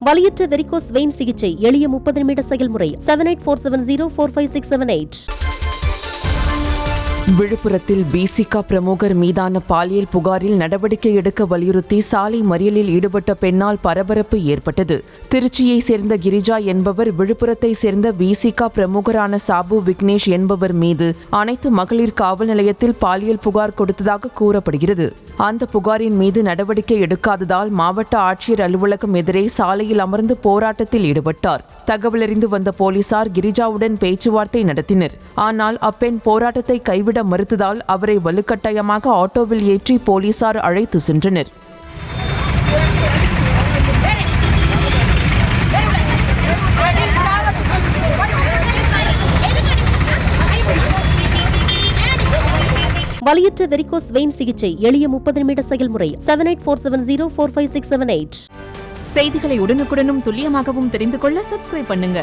வலியற்ற varicose vein சிகிச்சை எளிய 30 நிமிட செயல்முறை 7847045678. விழுப்புரத்தில் பிசிக பிரமுகர் மீதான பாலியல் புகாரில் நடவடிக்கை எடுக்க வலியுறுத்தி சாலை மறியலில் ஈடுபட்ட பெண்ணால் பரபரப்பு ஏற்பட்டது. திருச்சியை சேர்ந்த கிரிஜா என்பவர் விழுப்புரத்தை சேர்ந்த பிசிக பிரமுகரான சாபு விக்னேஷ் என்பவர் மீது அனைத்து மகளிர் காவல் நிலையத்தில் பாலியல் புகார் கொடுத்ததாக கூறப்படுகிறது. அந்த புகாரின் மீது நடவடிக்கை எடுக்காததால் மாவட்ட ஆட்சியர் அலுவலகம் எதிரே சாலையில் அமர்ந்து போராட்டத்தில் ஈடுபட்டார். தகவலறிந்து வந்த போலீசார் கிரிஜாவுடன் பேச்சுவார்த்தை நடத்தினர். ஆனால் அப்பெண் போராட்டத்தை கைவிட மறுத்ததால் அவரை வலுக்கட்டாயமாக ஆட்டோவில் ஏற்றி போலீசார் அழைத்து சென்றனர். வலியற்ற வெரிகோஸ் வெயின் சிகிச்சை எளிய 30 நிமிட செயல்முறை 7847045678. செய்திகளை உடனுக்குடனும் துல்லியமாகவும் தெரிந்து கொள்ள சப்ஸ்கிரைப் பண்ணுங்க.